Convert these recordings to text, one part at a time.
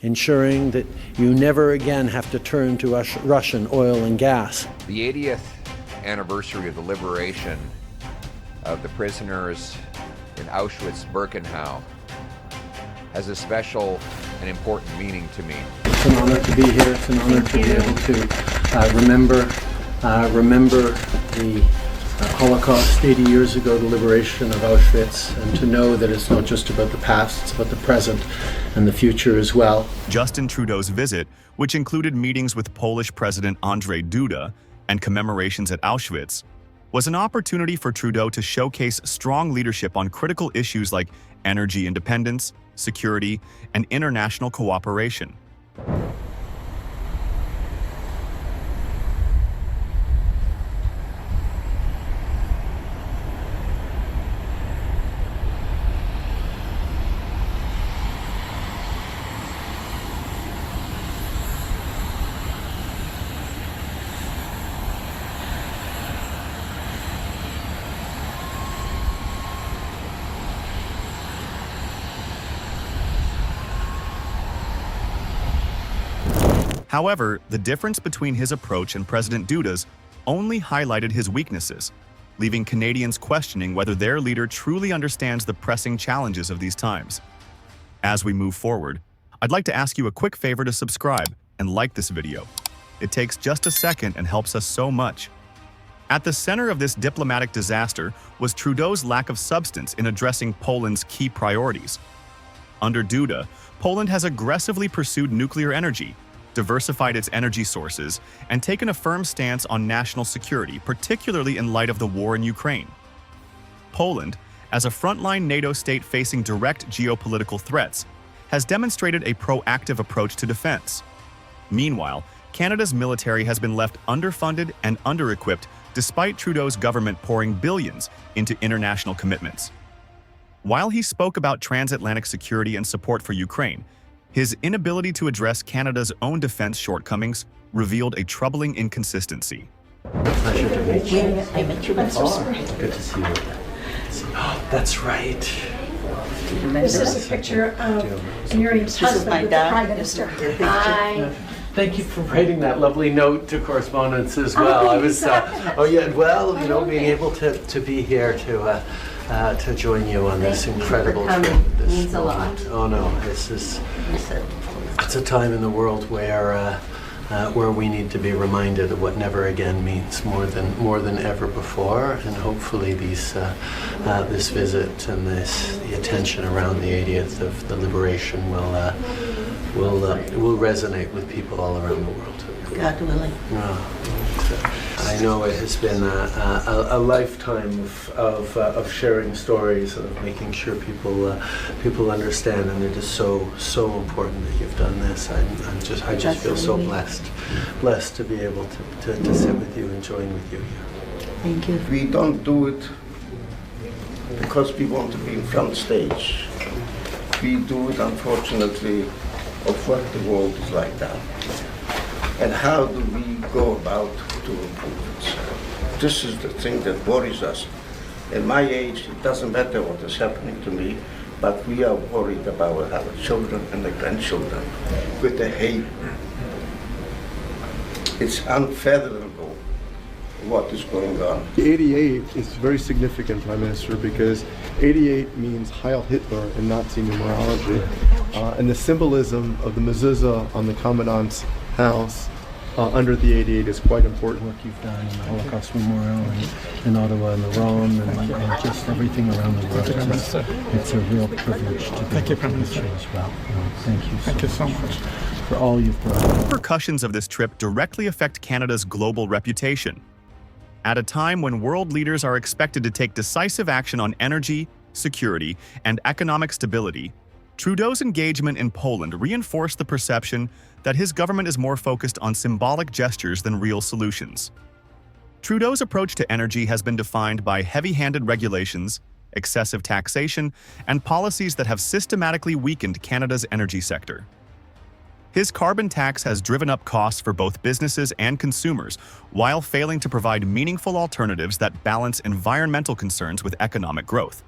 ensuring that you never again have to turn to Russian oil and gas. The 80th anniversary of the liberation of the prisoners in Auschwitz-Birkenau has a special and important meaning to me. It's an honor to be here. It's an honor to be able to remember the Holocaust 80 years ago, the liberation of Auschwitz, and to know that it's not just about the past, it's about the present and the future as well. Justin Trudeau's visit, which included meetings with Polish President Andrzej Duda and commemorations at Auschwitz, was an opportunity for Trudeau to showcase strong leadership on critical issues like energy independence, security, and international cooperation. However, the difference between his approach and President Duda's only highlighted his weaknesses, leaving Canadians questioning whether their leader truly understands the pressing challenges of these times. As we move forward, I'd like to ask you a quick favor to subscribe and like this video. It takes just a second and helps us so much. At the center of this diplomatic disaster was Trudeau's lack of substance in addressing Poland's key priorities. Under Duda, Poland has aggressively pursued nuclear energy, diversified its energy sources, and taken a firm stance on national security, particularly in light of the war in Ukraine. Poland, as a frontline NATO state facing direct geopolitical threats, has demonstrated a proactive approach to defense. Meanwhile, Canada's military has been left underfunded and under-equipped despite Trudeau's government pouring billions into international commitments. While he spoke about transatlantic security and support for Ukraine, his inability to address Canada's own defense shortcomings revealed a troubling inconsistency. Pleasure to meet you. I met you last summer. Good to see you. Oh, that's right. This is a picture of Miriam's husband with the Prime Minister. Hi. Thank you for writing that lovely note to correspondence as well. I was, being able to be here to join you on this incredible trip. This means a lot. Oh no, it's a time in the world where we need to be reminded of what never again means more than ever before, and hopefully this visit and the attention around the 80th of the liberation will resonate with people all around the world. God willing. I know it has been a lifetime of sharing stories, of making sure people understand, and it is so important that you've done this. I just feel so blessed to be able to sit with you and join with you here. Thank you. We don't do it because we want to be in front stage. We do it, unfortunately, of what the world is like now. And how do we go about to improve it? This is the thing that worries us. At my age, it doesn't matter what is happening to me, but we are worried about our children and the grandchildren with the hate. It's unfathomable what is going on. 88 is very significant, Prime Minister, because 88 means Heil Hitler in Nazi numerology. And the symbolism of the mezuzah on the Commandant's house under the 88 is quite important. Work you've done in the Holocaust Memorial in Ottawa and the Rome and just everything around the world. It's a real privilege to be able to meet you as well. Thank you so much for all you've brought. The repercussions of this trip directly affect Canada's global reputation. At a time when world leaders are expected to take decisive action on energy, security, and economic stability, Trudeau's engagement in Poland reinforced the perception that his government is more focused on symbolic gestures than real solutions. Trudeau's approach to energy has been defined by heavy-handed regulations, excessive taxation, and policies that have systematically weakened Canada's energy sector. His carbon tax has driven up costs for both businesses and consumers, while failing to provide meaningful alternatives that balance environmental concerns with economic growth.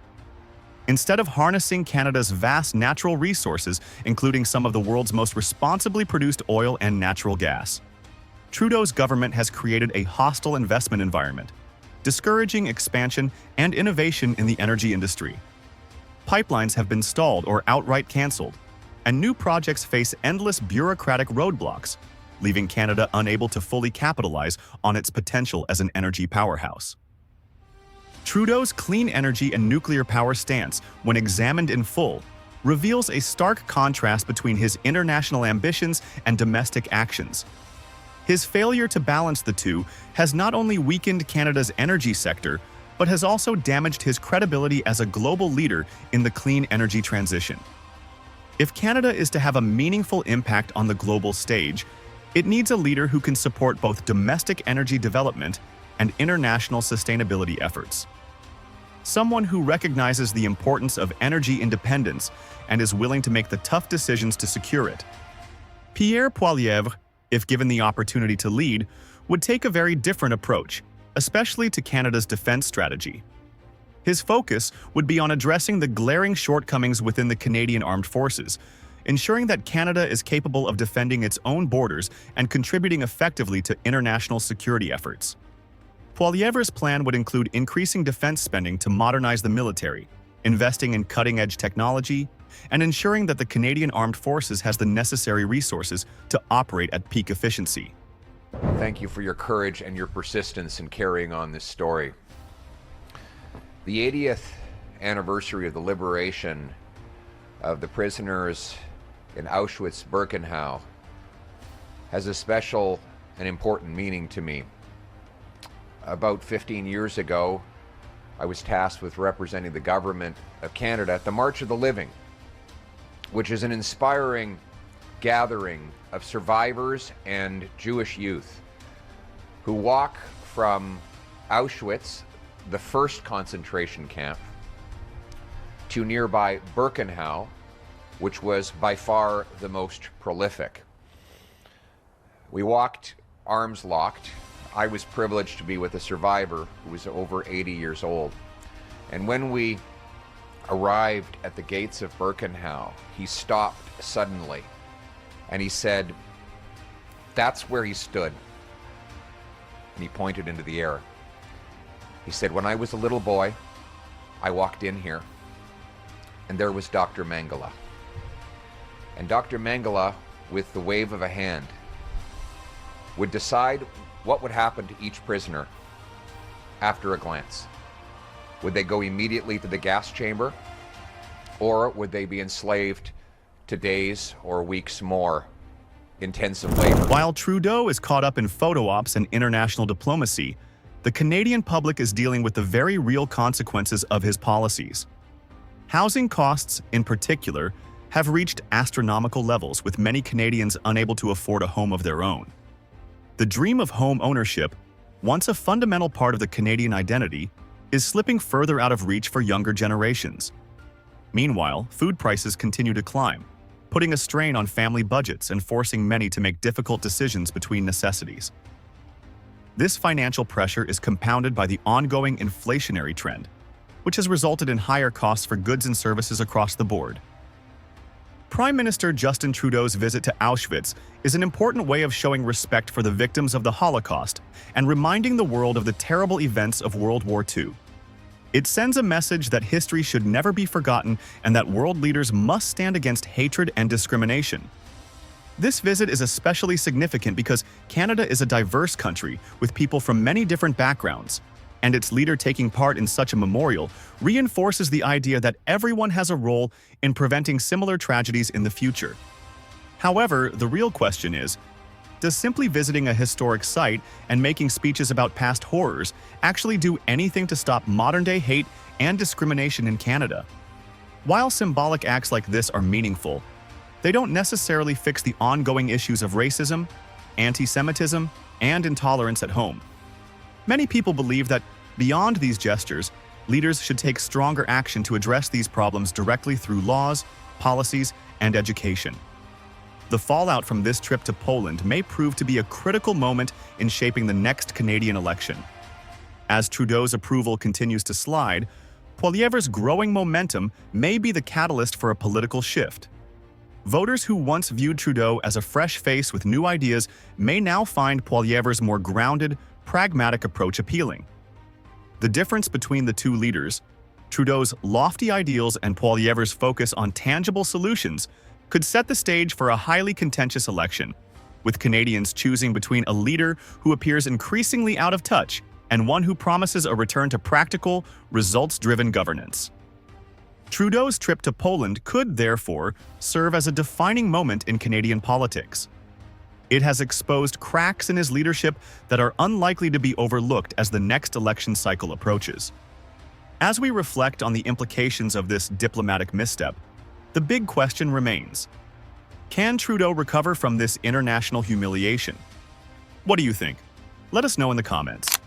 Instead of harnessing Canada's vast natural resources, including some of the world's most responsibly produced oil and natural gas, Trudeau's government has created a hostile investment environment, discouraging expansion and innovation in the energy industry. Pipelines have been stalled or outright cancelled, and new projects face endless bureaucratic roadblocks, leaving Canada unable to fully capitalize on its potential as an energy powerhouse. Trudeau's clean energy and nuclear power stance, when examined in full, reveals a stark contrast between his international ambitions and domestic actions. His failure to balance the two has not only weakened Canada's energy sector, but has also damaged his credibility as a global leader in the clean energy transition. If Canada is to have a meaningful impact on the global stage, it needs a leader who can support both domestic energy development and international sustainability efforts. Someone who recognizes the importance of energy independence and is willing to make the tough decisions to secure it. Pierre Poilievre, if given the opportunity to lead, would take a very different approach, especially to Canada's defense strategy. His focus would be on addressing the glaring shortcomings within the Canadian Armed Forces, ensuring that Canada is capable of defending its own borders and contributing effectively to international security efforts. Poilievre's plan would include increasing defense spending to modernize the military, investing in cutting-edge technology, and ensuring that the Canadian Armed Forces has the necessary resources to operate at peak efficiency. Thank you for your courage and your persistence in carrying on this story. The 80th anniversary of the liberation of the prisoners in Auschwitz-Birkenau has a special and important meaning to me. About 15 years ago, I was tasked with representing the government of Canada at the March of the Living, which is an inspiring gathering of survivors and Jewish youth who walk from Auschwitz, the first concentration camp, to nearby Birkenau, which was by far the most prolific. We walked arms locked. I was privileged to be with a survivor who was over 80 years old. And when we arrived at the gates of Birkenau, he stopped suddenly and he said, "That's where he stood." And he pointed into the air. He said, "When I was a little boy, I walked in here and there was Dr. Mengele." And Dr. Mengele, with the wave of a hand, would decide what would happen to each prisoner after a glance. Would they go immediately to the gas chamber, or would they be enslaved to days or weeks more intensive labor? While Trudeau is caught up in photo ops and international diplomacy, the Canadian public is dealing with the very real consequences of his policies. Housing costs, in particular, have reached astronomical levels, with many Canadians unable to afford a home of their own. The dream of home ownership, once a fundamental part of the Canadian identity, is slipping further out of reach for younger generations. Meanwhile, food prices continue to climb, putting a strain on family budgets and forcing many to make difficult decisions between necessities. This financial pressure is compounded by the ongoing inflationary trend, which has resulted in higher costs for goods and services across the board. Prime Minister Justin Trudeau's visit to Auschwitz is an important way of showing respect for the victims of the Holocaust and reminding the world of the terrible events of World War II. It sends a message that history should never be forgotten and that world leaders must stand against hatred and discrimination. This visit is especially significant because Canada is a diverse country with people from many different backgrounds, and its leader taking part in such a memorial reinforces the idea that everyone has a role in preventing similar tragedies in the future. However, the real question is, does simply visiting a historic site and making speeches about past horrors actually do anything to stop modern-day hate and discrimination in Canada? While symbolic acts like this are meaningful, they don't necessarily fix the ongoing issues of racism, anti-Semitism, and intolerance at home. Many people believe that, beyond these gestures, leaders should take stronger action to address these problems directly through laws, policies, and education. The fallout from this trip to Poland may prove to be a critical moment in shaping the next Canadian election. As Trudeau's approval continues to slide, Poilievre's growing momentum may be the catalyst for a political shift. Voters who once viewed Trudeau as a fresh face with new ideas may now find Poilievre's more grounded, pragmatic approach appealing. The difference between the two leaders, Trudeau's lofty ideals and Poilievre's focus on tangible solutions, could set the stage for a highly contentious election, with Canadians choosing between a leader who appears increasingly out of touch and one who promises a return to practical, results-driven governance. Trudeau's trip to Poland could, therefore, serve as a defining moment in Canadian politics. It has exposed cracks in his leadership that are unlikely to be overlooked as the next election cycle approaches. As we reflect on the implications of this diplomatic misstep, the big question remains: can Trudeau recover from this international humiliation? What do you think? Let us know in the comments.